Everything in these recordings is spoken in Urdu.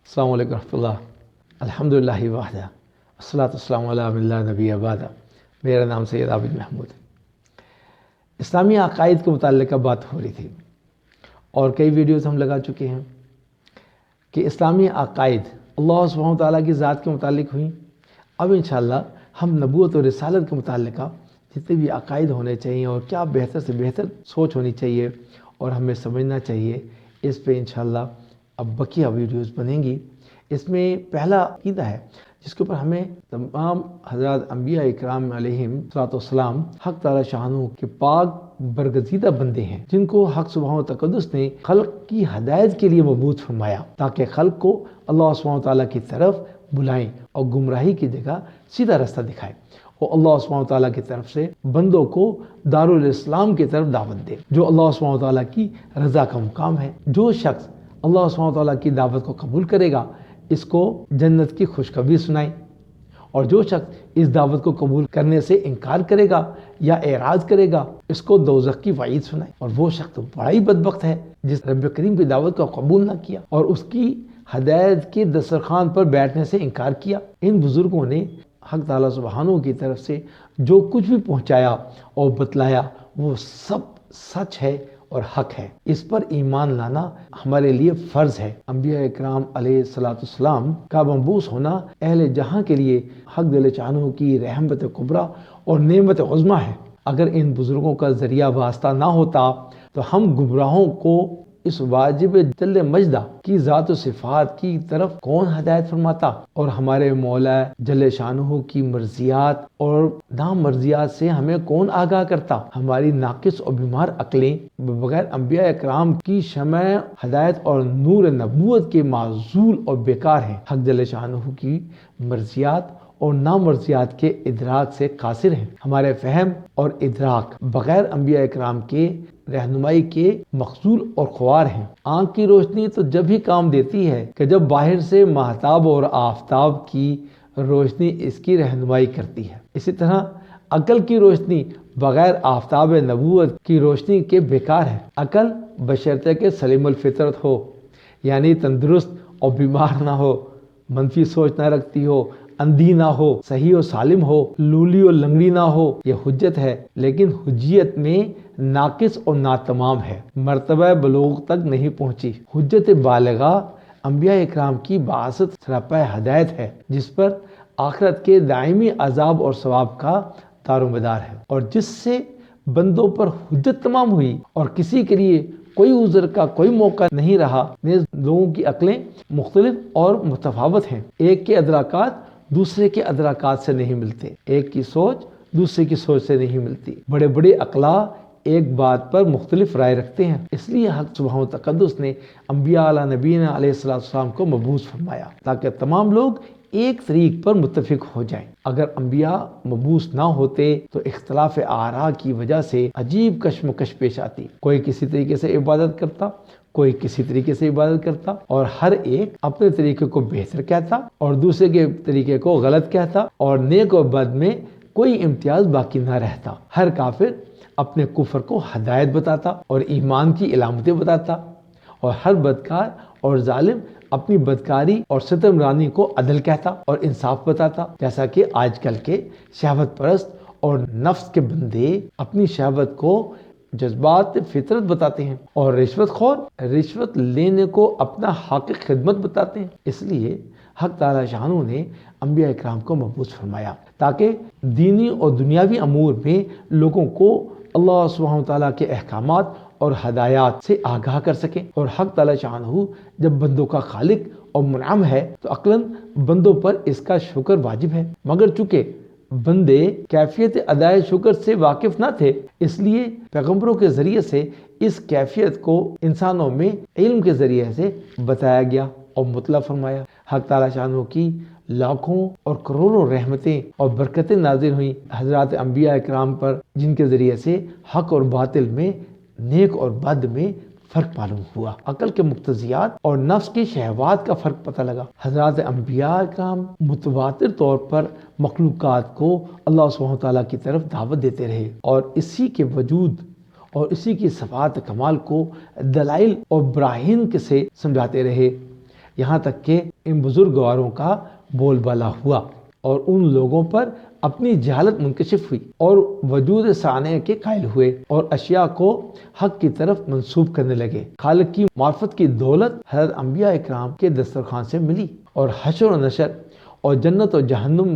السلام علیکم ورحمۃ اللہ. الحمدللہ وحدہ والصلاۃ والسلام علی من لا نبی بعدہ. میرا نام سید عابد محمود ہے. اسلامی عقائد کے متعلقہ بات ہو رہی تھی اور کئی ویڈیوز ہم لگا چکے ہیں کہ اسلامی عقائد اللہ سبحانہ و تعالیٰ کی ذات کے متعلق ہوئیں. اب انشاءاللہ ہم نبوت اور رسالت کے متعلقہ جتنے بھی عقائد ہونے چاہیے اور کیا بہتر سے بہتر سوچ ہونی چاہیے اور ہمیں سمجھنا چاہیے، اس پہ انشاءاللہ اب بقیہ ویڈیوز بنیں گی. اس میں پہلا عقیدہ ہے جس کے اوپر ہمیں تمام حضرات انبیاء اکرام علیہم الصلوۃ والسلام حق تعالی شانہ کے پاک برگزیدہ بندے ہیں، جن کو حق سبحانہ و تقدس نے خلق کی ہدایت کے لیے مبعوث فرمایا تاکہ خلق کو اللہ سبحانہ و تعالیٰ کی طرف بلائیں اور گمراہی کی جگہ سیدھا راستہ دکھائیں، اور اللہ سبحانہ و تعالیٰ کی طرف سے بندوں کو دارالاسلام کی طرف دعوت دے جو اللہ سبحانہ و تعالیٰ کی رضا کا مقام ہے. جو شخص اللہ سبحانہ و تعالیٰ کی دعوت کو قبول کرے گا اس کو جنت کی خوشخبری سنائیں، اور جو شخص اس دعوت کو قبول کرنے سے انکار کرے گا یا اعراض کرے گا اس کو دوزخ کی وعید سنائیں. اور وہ شخص تو بڑا ہی بدبخت ہے جس رب کریم کی دعوت کو قبول نہ کیا اور اس کی ہدایت کے دسترخوان پر بیٹھنے سے انکار کیا. ان بزرگوں نے حق تعالیٰ سبحانہ کی طرف سے جو کچھ بھی پہنچایا اور بتلایا وہ سب سچ ہے اور حق ہے. اس پر ایمان لانا ہمارے لیے فرض ہے. انبیاء اکرام علیہ الصلوۃ والسلام کا مبعوث ہونا اہل جہاں کے لیے حق دل چانہ کی رحمت کبریٰ اور نعمت عظمیٰ ہے. اگر ان بزرگوں کا ذریعہ واسطہ نہ ہوتا تو ہم گمراہوں کو اس واجب جل مجدہ کی ذات و صفات کی طرف کون ہدایت فرماتا، اور ہمارے مولا جل شانہ کی مرضیات اور نامرضیات سے ہمیں کون آگاہ کرتا. ہماری ناقص اور بیمار عقلیں بغیر انبیاء اکرام کی شمع ہدایت اور نور نبوت کے معزول اور بیکار ہیں. حق جل شانہ کی مرضیات اور نامرضیات کے ادراک سے قاصر ہیں. ہمارے فہم اور ادراک بغیر انبیاء اکرام کے رہنمائی کے مخذول اور خوار ہیں. آنکھ کی روشنی تو جب ہی کام دیتی ہے کہ جب باہر سے ماہتاب اور آفتاب کی روشنی اس کی رہنمائی کرتی ہے. اسی طرح عقل کی روشنی بغیر آفتاب نبوت کی روشنی کے بیکار ہے. عقل بشرطے کہ سلیم الفطرت ہو، یعنی تندرست اور بیمار نہ ہو، منفی سوچ نہ رکھتی ہو، اندھی نہ ہو، صحیح و سالم ہو، لولی اور لنگڑی نہ ہو. یہ حجت ہے لیکن حجیت میں ناقص اور ناتمام ہے، مرتبہ بلوغ تک نہیں پہنچی. حجت بالغہ انبیاء اکرام کی بعثت سراپا ہدایت ہے جس پر آخرت کے دائمی عذاب اور ثواب کا دار و مدار ہے، اور جس سے بندوں پر حجت تمام ہوئی اور کسی کے لیے کوئی عذر کا کوئی موقع نہیں رہا. لوگوں کی عقلیں مختلف اور متفاوت ہیں. ایک کے ادراکات دوسرے کے ادراکات سے نہیں ملتے، ایک کی سوچ دوسرے کی سوچ سے نہیں ملتی. بڑے بڑے اقلاع ایک بات پر مختلف رائے رکھتے ہیں. اس لیے حق سبحانہ تقدس نے انبیاء علی نبینا علیہ السلام کو مبعوث فرمایا تاکہ تمام لوگ ایک طریق پر متفق ہو جائیں. اگر انبیاء مبعوث نہ ہوتے تو اختلاف آراء کی وجہ سے عجیب کشمکش پیش آتی. کوئی کسی طریقے سے عبادت کرتا، کوئی کسی طریقے سے عبادت کرتا، اور ہر ایک اپنے طریقے کو بہتر کہتا اور دوسرے کے طریقے کو غلط کہتا، اور نیک و بد میں کوئی امتیاز باقی نہ رہتا. ہر کافر اپنے کفر کو ہدایت بتاتا اور ایمان کی علامتیں بتاتا، اور ہر بدکار اور ظالم اپنی بدکاری اور ستم رانی کو عدل کہتا اور انصاف بتاتا. جیسا کہ آج کل کے شہوت پرست اور نفس کے بندے اپنی شہوت کو جذبات فطرت بتاتے ہیں، اور رشوت خور رشوت لینے کو اپنا حق خدمت بتاتے ہیں. اس لیے حق تعالی شانہ نے انبیاء اکرام کو مبعوث فرمایا تاکہ دینی اور دنیاوی امور میں لوگوں کو اللہ سبحانہ تعالیٰ کے احکامات اور ہدایات سے آگاہ کر سکیں. اور حق تعالی شانہ جب بندوں کا خالق اور منعم ہے تو عقلاً بندوں پر اس کا شکر واجب ہے، مگر چونکہ بندے کیفیت ادائے شکر سے واقف نہ تھے اس لیے پیغمبروں کے ذریعے سے اس کیفیت کو انسانوں میں علم کے ذریعے سے بتایا گیا اور مطلع فرمایا. حق تعالی شانہ کی لاکھوں اور کروڑوں رحمتیں اور برکتیں نازل ہوئیں حضرات انبیاء اکرام پر، جن کے ذریعے سے حق اور باطل میں، نیک اور بد میں فرق معلوم ہوا، عقل کے مقتضیات اور نفس کی شہوات کا فرق پتہ لگا. حضرات انبیاء اکرام متواتر طور پر مخلوقات کو اللہ سبحانہ تعالیٰ کی طرف دعوت دیتے رہے اور اسی کے وجود اور اسی کی صفات کمال کو دلائل اور براہین سے سمجھاتے رہے. یہاں تک کہ ان بزرگواروں کا بول بالا ہوا اور ان لوگوں پر اپنی جہالت منکشف ہوئی اور وجود ثانیہ کے قائل ہوئے اور اشیاء کو حق کی طرف منسوب کرنے لگے۔ خالق کی معرفت کی دولت حضرت انبیاء اکرام کے دسترخوان سے ملی اور حشر و نشر اور جنت و جہنم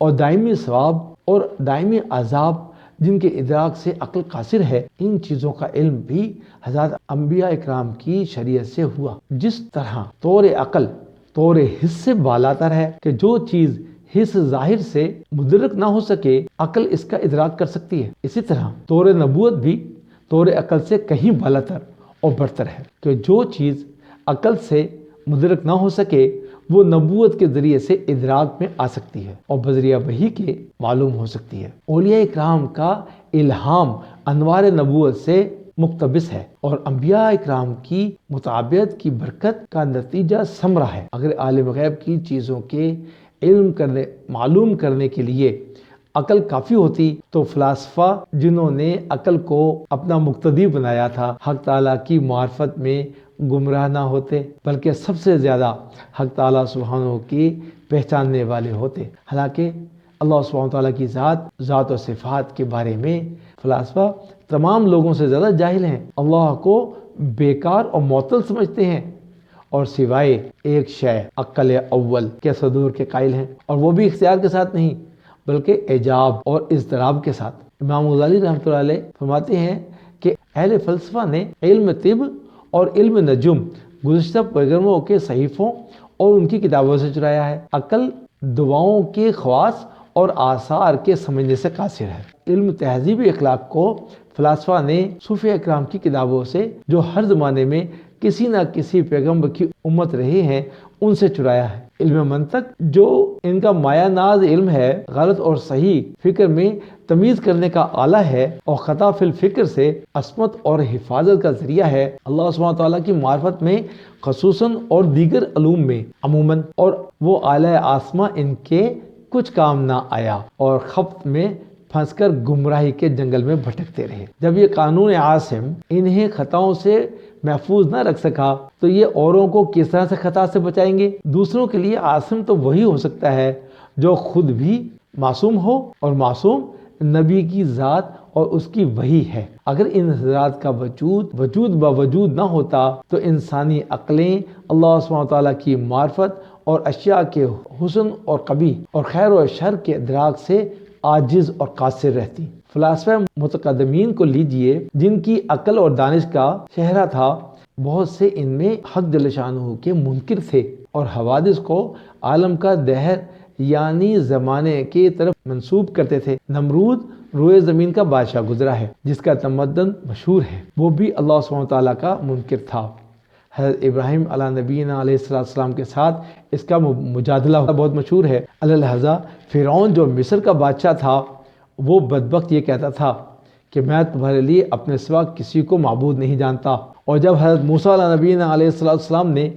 اور دائمی ثواب اور دائمی عذاب جن کے ادراک سے عقل قاصر ہے، ان چیزوں کا علم بھی حضرت انبیاء اکرام کی شریعت سے ہوا۔ جس طرح طور عقل طور حس سے بالاتر ہے کہ جو چیز حس ظاہر سے مدرک نہ ہو سکے عقل اس کا ادراک کر سکتی ہے، اسی طرح طور نبوت بھی طور عقل سے کہیں بالاتر اور برتر ہے کہ جو چیز عقل سے مدرک نہ ہو سکے وہ نبوت کے ذریعے سے ادراک میں آ سکتی ہے اور بذریعہ وحی کے معلوم ہو سکتی ہے۔ اولیاء اکرام کا الہام انوار نبوت سے مقتبس ہے اور انبیاء اکرام کی متابعت کی برکت کا نتیجہ ثمرہ ہے۔ اگر عالم غیب کی چیزوں کے معلوم کرنے کے لیے عقل کافی ہوتی تو فلاسفہ جنہوں نے عقل کو اپنا مقتدی بنایا تھا حق تعالیٰ کی معرفت میں گمراہ نہ ہوتے، بلکہ سب سے زیادہ حق تعالیٰ سبحانہ کی پہچاننے والے ہوتے۔ حالانکہ اللہ سبحانہ تعالیٰ کی ذات و صفات کے بارے میں فلاسفہ تمام لوگوں سے زیادہ جاہل ہیں، اللہ کو بیکار اور معطل سمجھتے ہیں اور سوائے ایک شے عقل اول کے صدور کے قائل ہیں، اور وہ بھی اختیار کے ساتھ نہیں بلکہ اعجاب اور اضطراب کے ساتھ۔ امام غزالی رحمۃ اللہ علیہ فرماتے ہیں کہ اہل فلسفہ نے علم طب اور علم نجوم گزشتہ پیغمبروں کے صحیفوں اور ان کی کتابوں سے چرایا ہے۔ عقل دعاؤں کے خواص اور آثار کے سمجھنے سے قاصر ہے۔ علم تہذیب اخلاق کو فلاسفہ نے صوفیہ اکرام کی کتابوں سے جو ہر زمانے میں کسی نہ کسی پیغمبر کی امت رہے ہیں ان سے چرایا ہے۔ علم منطق جو ان کا مایہ ناز علم ہے، غلط اور صحیح فکر میں تمیز کرنے کا آلہ ہے اور خطا فی الفکر سے عصمت اور حفاظت کا ذریعہ ہے۔ اللہ سبحانہ تعالیٰ کی معرفت میں خصوصاً اور دیگر علوم میں عموماً، اور وہ اعلی آسماں ان کے کچھ کام نہ آیا اور خبط میں پھنس کر گمراہی کے جنگل میں بھٹکتے رہے۔ جب یہ قانون عاصم انہیں خطاؤں سے محفوظ نہ رکھ سکا تو یہ اوروں کو کس طرح سے خطا سے بچائیں گے؟ دوسروں کے لیے عاصم تو وہی ہو سکتا ہے جو خود بھی معصوم ہو، اور معصوم نبی کی ذات اور اس کی وحی ہے۔ اگر ان حضرات کا وجود باوجود نہ ہوتا تو انسانی عقلیں اللہ سبحانہ تعالیٰ کی معرفت اور اشیاء کے حسن اور قبیح اور خیر و شر کے ادراک سے عاجز اور قاصر رہتی۔ فلاسفہ متقدمین کو لیجئے جن کی عقل اور دانش کا شہرہ تھا، بہت سے ان میں حق جل شانہ کے منکر تھے اور حوادث کو عالم کا دہر یعنی زمانے کی طرف منسوب کرتے تھے۔ نمرود روئے زمین کا بادشاہ گزرا ہے جس کا تمدن مشہور ہے، وہ بھی اللہ سبحانہ تعالیٰ کا منکر تھا۔ حضرت ابراہیم علیہ نبینا علیہ السلام کے ساتھ اس کا مجادلہ بہت مشہور ہے۔ الحضا فرعون جو مصر کا بادشاہ تھا، وہ بدبخت یہ کہتا تھا کہ میں تمہارے لیے اپنے سوا کسی کو معبود نہیں جانتا، اور جب حضرت موسیٰ علیہ نبینا علیہ السلام نے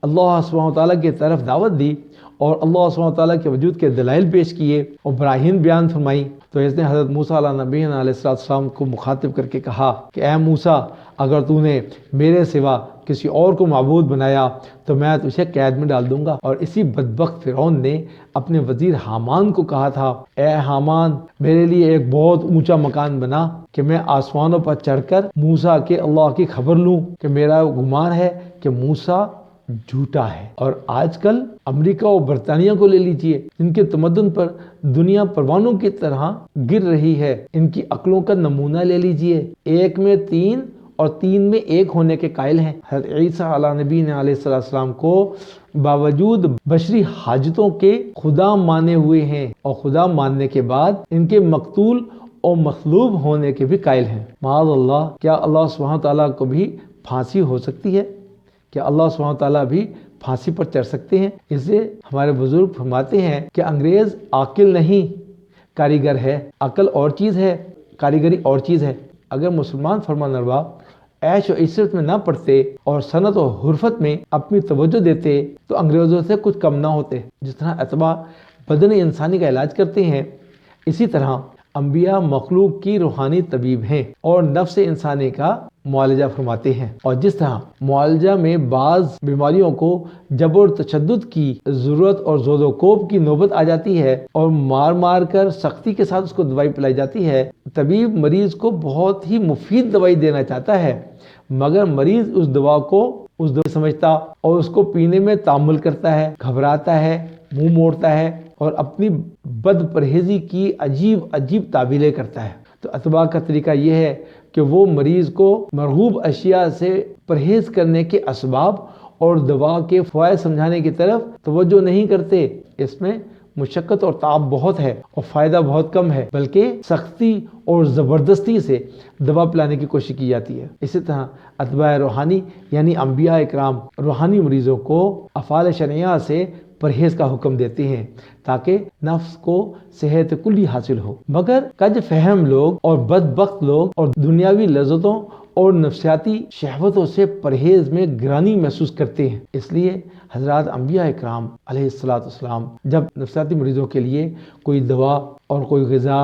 اللہ سبحانہ تعالیٰ کی طرف دعوت دی اور اللہ سبحانہ تعالیٰ کے وجود کے دلائل پیش کیے اور براہین بیان فرمائی، تو اس نے حضرت موسیٰ علیہ نبینا علیہ السلام کو مخاطب کر کے کہا کہ اے موسیٰ، اگر تو نے میرے سوا کسی اور کو معبود بنایا تو میں تجھے قید میں ڈال دوں گا۔ اور اسی بدبخت فرعون نے اپنے وزیر حامان کو کہا تھا، اے حامان، میرے لیے ایک بہت اونچا مکان بنا کہ میں آسمانوں پر چڑھ کر موسیٰ کے اللہ کی خبر لوں، کہ میرا گمان ہے کہ موسیٰ جھوٹا ہے۔ اور آج کل امریکہ اور برطانیہ کو لے لیجئے، ان کے تمدن پر دنیا پروانوں کی طرح گر رہی ہے۔ ان کی عقلوں کا نمونہ لے لیجئے، ایک میں 3 اور 3 میں 1 ہونے کے قائل ہیں۔ حضرت عیسیٰ علیہ نبی علیہ السلام کو باوجود بشری حاجتوں کے خدا مانے ہوئے ہیں، اور خدا ماننے کے بعد ان کے مقتول اور مصلوب ہونے کے بھی قائل ہیں۔ معاذ اللہ، کیا اللہ سبحانہ تعالیٰ کو بھی پھانسی ہو سکتی ہے؟ کیا اللہ سبحانہ تعالیٰ بھی پھانسی پر چڑھ سکتے ہیں؟ اسے ہمارے بزرگ فرماتے ہیں کہ انگریز عاقل نہیں کاریگر ہے، عقل اور چیز ہے، کاریگری اور چیز ہے۔ اگر مسلمان فرمانروا عیش و عشرت میں نہ پڑتے اور صنعت و حرفت میں اپنی توجہ دیتے تو انگریزوں سے کچھ کم نہ ہوتے۔ جس طرح اتباع بدن انسانی کا علاج کرتے ہیں، اسی طرح انبیاء مخلوق کی روحانی طبیب ہیں اور نفس انسانی کا معالجہ فرماتے ہیں، اور جس طرح معالجہ میں بعض بیماریوں کو جبر اور تشدد کی ضرورت اور زود و کوب کی نوبت آ جاتی ہے اور مار مار کر سختی کے ساتھ اس کو دوائی پلائی جاتی ہے، طبیب مریض کو بہت ہی مفید دوائی دینا چاہتا ہے، مگر مریض اس دوا کو سمجھتا اور اس کو پینے میں تعامل کرتا ہے، گھبراتا ہے، منہ موڑتا ہے اور اپنی بد پرہیزی کی عجیب تعبیریں کرتا ہے۔ تو اتباع کا طریقہ یہ ہے کہ وہ مریض کو مرغوب اشیاء سے پرہیز کرنے کے اسباب اور دوا کے فوائد سمجھانے کی طرف توجہ نہیں کرتے۔ اس میں مشقت اور تعب بہت ہے اور فائدہ بہت کم ہے، بلکہ سختی اور زبردستی سے دوا پلانے کی کوشش کی جاتی ہے۔ اسی طرح اتباع روحانی یعنی انبیاء اکرام روحانی مریضوں کو افعال شرعیہ سے پرہیز کا حکم دیتے ہیں تاکہ نفس کو صحت کلی حاصل ہو، مگر کج فہم لوگ اور بدبخت لوگ اور دنیاوی لذتوں اور نفسیاتی شہوتوں سے پرہیز میں گرانی محسوس کرتے ہیں۔ اس لیے حضرات انبیاء اکرام علیہ السلام جب نفسیاتی مریضوں کے لیے کوئی دوا اور کوئی غذا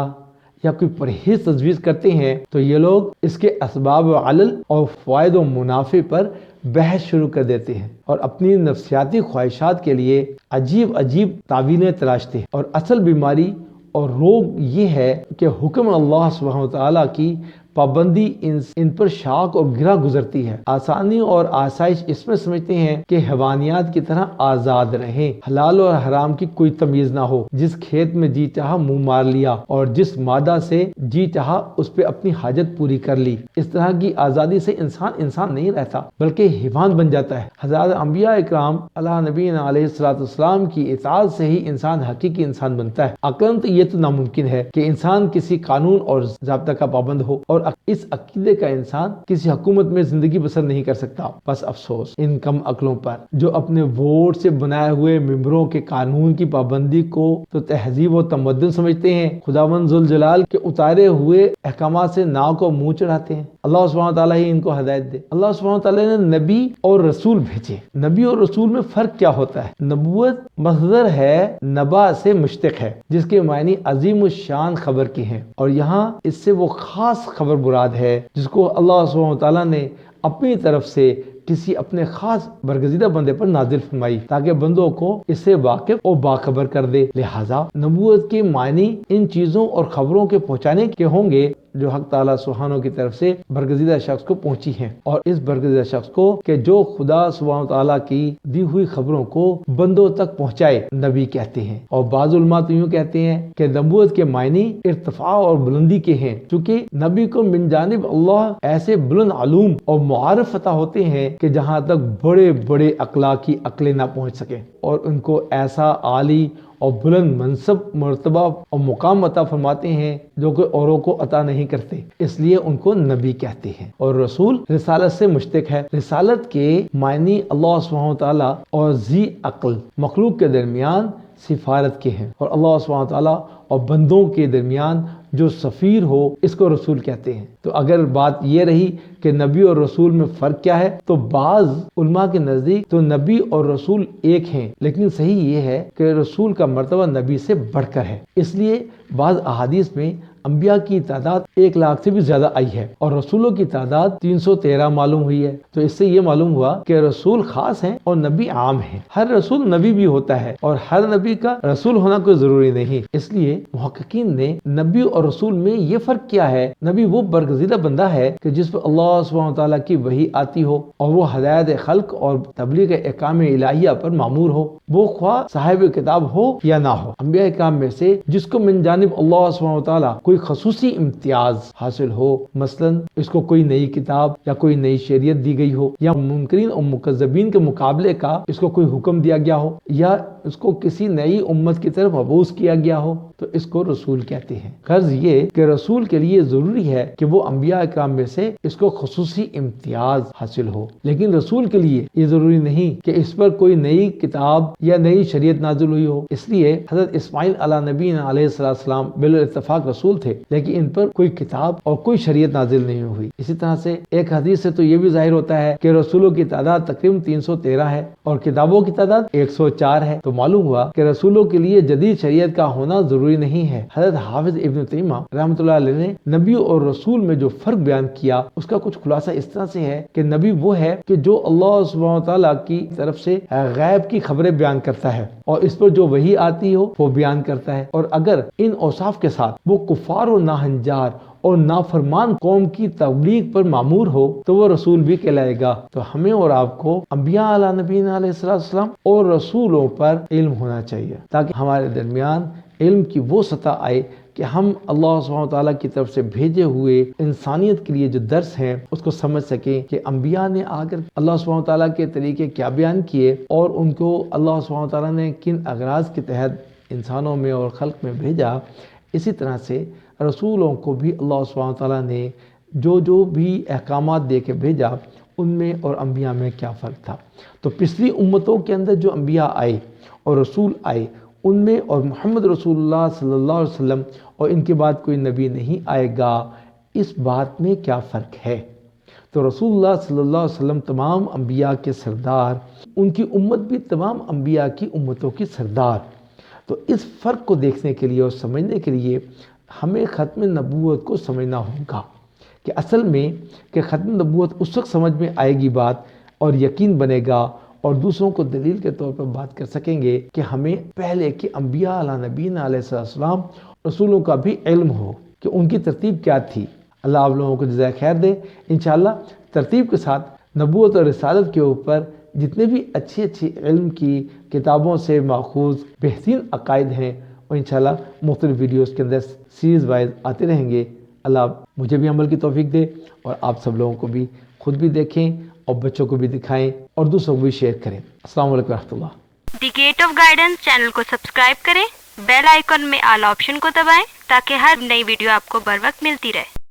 یا کوئی پرہیز تجویز کرتے ہیں تو یہ لوگ اس کے اسباب و علل اور فوائد و منافع پر بحث شروع کر دیتے ہیں اور اپنی نفسیاتی خواہشات کے لیے عجیب تعویلیں تراشتے ہیں، اور اصل بیماری اور روگ یہ ہے کہ حکم اللہ سبحانہ وتعالیٰ کی پابندی ان پر شاق اور گرہ گزرتی ہے۔ آسانی اور آسائش اس میں سمجھتے ہیں کہ حیوانیات کی طرح آزاد رہیں، حلال اور حرام کی کوئی تمیز نہ ہو، جس کھیت میں جی چاہا منہ مار لیا اور جس مادہ سے جی چاہا اس پہ اپنی حاجت پوری کر لی۔ اس طرح کی آزادی سے انسان نہیں رہتا بلکہ حیوان بن جاتا ہے۔ حضرات انبیاء اکرام علیہ نبینا علیہ السلام کی اطاعت سے ہی انسان حقیقی انسان بنتا ہے۔ عقلاً تو یہ تو ناممکن ہے کہ انسان کسی قانون اور ضابطہ کا پابند ہو، اور اس عقیدے کا انسان کسی حکومت میں زندگی بسر نہیں کر سکتا۔ بس افسوس ان کم عقلوں پر جو اپنے ووٹ سے بنائے ہوئے ممبروں کے قانون کی پابندی کو تو تہذیب و تمدن سمجھتے ہیں، خداوند ذوالجلال کے اتارے ہوئے احکامات سے ناک کو منہ چڑھاتے ہیں۔ اللہ سبحانہ تعالیٰ ہی ان کو ہدایت دے۔ اللہ سبحانہ تعالیٰ نے نبی اور رسول بھیجے۔ نبی اور رسول میں فرق کیا ہوتا ہے؟ نبوت مصدر ہے، نبا سے مشتق ہے، جس کے معنی عظیم الشان خبر کی ہیں، اور یہاں اس سے وہ خاص خبر مراد ہے جس کو اللہ سبحانہ تعالیٰ نے اپنی طرف سے کسی اپنے خاص برگزیدہ بندے پر نازل فرمائی تاکہ بندوں کو اس سے واقف اور باخبر کر دے۔ لہٰذا نبوت کے معنی ان چیزوں اور خبروں کے پہنچانے کے ہوں گے جو حق تعالیٰ سبحانہ کی طرف سے برگزیدہ شخص کو پہنچی ہیں، اور اس برگزیدہ شخص کو کہ جو خدا سبحانہ تعالیٰ کی دی ہوئی خبروں کو بندوں تک پہنچائے نبی کہتے ہیں۔ اور بعض علماء تو یوں کہتے ہیں کہ نبوت کے معنی ارتفاع اور بلندی کے ہیں، چونکہ نبی کو من جانب اللہ ایسے بلند علوم اور معارف عطا ہوتے ہیں کہ جہاں تک بڑے بڑے اخلاقی عقلیں نہ پہنچ سکیں، اور ان کو ایسا عالی اور بلند منصب، مرتبہ اور مقام عطا فرماتے ہیں جو کہ اوروں کو عطا نہیں کرتے، اس لیے ان کو نبی کہتے ہیں۔ اور رسول رسالت سے مشتق ہے۔ رسالت کے معنی اللہ سبحانہ تعالیٰ اور ذی عقل مخلوق کے درمیان سفارت کے ہیں، اور اللہ سبحانہ تعالیٰ اور بندوں کے درمیان جو سفیر ہو اس کو رسول کہتے ہیں۔ تو اگر بات یہ رہی کہ نبی اور رسول میں فرق کیا ہے، تو بعض علماء کے نزدیک تو نبی اور رسول ایک ہیں، لیکن صحیح یہ ہے کہ رسول کا مرتبہ نبی سے بڑھ کر ہے۔ اس لیے بعض احادیث میں انبیاء کی تعداد 1 لاکھ سے بھی زیادہ آئی ہے اور رسولوں کی تعداد 313 معلوم ہوئی ہے۔ تو اس سے یہ معلوم ہوا کہ رسول خاص ہیں اور نبی عام ہیں۔ ہر رسول نبی بھی ہوتا ہے اور ہر نبی کا رسول ہونا کوئی ضروری نہیں۔ اس لیے محققین نے نبی اور رسول میں یہ فرق کیا ہے۔ نبی وہ برگزیدہ بندہ ہے کہ جس پر اللہ سبحانہ تعالیٰ کی وحی آتی ہو اور وہ ہدایت خلق اور تبلیغ احکام الہیہ پر مامور ہو، وہ خواہ صاحب کتاب ہو یا نہ ہو۔ انبیاء کرام میں سے جس کو من جانب اللہ سبحانہ تعالیٰ کوئی خصوصی امتیاز حاصل ہو، مثلا اس کو کوئی نئی کتاب یا کوئی نئی شریعت دی گئی ہو، یا منکرین اور مکذبین کے مقابلے کا اس کو کوئی حکم دیا گیا ہو، یا اس کو کسی نئی امت کی طرف مبعوث کیا گیا ہو، تو اس کو رسول کہتے ہیں۔ غرض یہ کہ رسول کے لیے ضروری ہے کہ وہ انبیاء اکرام میں سے اس کو خصوصی امتیاز حاصل ہو، لیکن رسول کے لیے یہ ضروری نہیں کہ اس پر کوئی نئی کتاب یا نئی شریعت نازل ہوئی ہو۔ اس لیے حضرت اسماعیل علیہ نبینا علیہ السلام بالاتفاق رسول تھے لیکن ان پر کوئی کتاب اور کوئی شریعت نازل نہیں ہوئی۔ اسی طرح سے ایک حدیث سے تو یہ بھی ظاہر ہوتا ہے کہ رسولوں کی تعداد تقریباً 313 ہے اور کتابوں کی تعداد 104 ہے۔ تو معلوم ہوا کہ رسولوں کے لیے جدید شریعت کا ہونا ضروری نہیں ہے۔ حضرت حافظ ابن تیمیہ رحمۃ اللہ علیہ نے نبی اور رسول میں جو فرق بیان کیا اس کا کچھ خلاصہ اس طرح سے ہے کہ نبی وہ ہے کہ جو اللہ سبحانہ وتعالیٰ کی طرف سے غیب کی خبریں بیان کرتا ہے اور اس پر جو وحی آتی ہو وہ بیان کرتا ہے، اور اگر ان اوصاف کے ساتھ وہ کفار و ناہنجار اور نافرمان قوم کی تبلیغ پر مامور ہو تو وہ رسول بھی کہلائے گا۔ تو ہمیں اور آپ کو انبیاء علیہ نبینا علیہ السلام اور رسولوں پر علم ہونا چاہیے تاکہ ہمارے درمیان علم کی وہ سطح آئے کہ ہم اللہ سبحانہ وتعالیٰ کی طرف سے بھیجے ہوئے انسانیت کے لیے جو درس ہیں اس کو سمجھ سکیں کہ انبیاء نے آ کر اللہ سبحانہ وتعالیٰ کے طریقے کیا بیان کیے اور ان کو اللہ سبحانہ وتعالیٰ نے کن اغراض کے تحت انسانوں میں اور خلق میں بھیجا۔ اسی طرح سے رسولوں کو بھی اللہ سبحانہ وتعالیٰ نے جو بھی احکامات دے کے بھیجا ان میں اور انبیاء میں کیا فرق تھا۔ تو پچھلی امتوں کے اندر جو انبیاء آئے اور رسول آئے ان میں اور محمد رسول اللہ صلی اللہ علیہ وسلم اور ان کے بعد کوئی نبی نہیں آئے گا، اس بات میں کیا فرق ہے؟ تو رسول اللہ صلی اللہ علیہ وسلم تمام انبیاء کے سردار، ان کی امت بھی تمام انبیاء کی امتوں کی سردار۔ تو اس فرق کو دیکھنے کے لیے اور سمجھنے کے لیے ہمیں ختم نبوت کو سمجھنا ہوگا کہ اصل میں کہ ختم نبوت اس وقت سمجھ میں آئے گی بات اور یقین بنے گا اور دوسروں کو دلیل کے طور پر بات کر سکیں گے کہ ہمیں پہلے کہ انبیاء علیہ نبینا علیہ السلام رسولوں کا بھی علم ہو کہ ان کی ترتیب کیا تھی۔ اللہ آپ لوگوں کو جزائے خیر دے۔ انشاءاللہ ترتیب کے ساتھ نبوت اور رسالت کے اوپر جتنے بھی اچھی علم کی کتابوں سے ماخوذ بہترین عقائد ہیں اور انشاءاللہ مختلف ویڈیوز کے اندر سیریز وائز آتے رہیں گے۔ اللہ مجھے بھی عمل کی توفیق دے اور آپ سب لوگوں کو بھی خود بھی دیکھیں اور بچوں کو بھی دکھائیں اور دوسروں کو بھی شیئر کریں۔ السلام علیکم ورحمۃ اللہ۔ دی گیٹ آف گائیڈنس چینل کو سبسکرائب کریں، بیل آئیکن میں آل آپشن کو دبائیں تاکہ ہر نئی ویڈیو آپ کو بر وقت ملتی رہے۔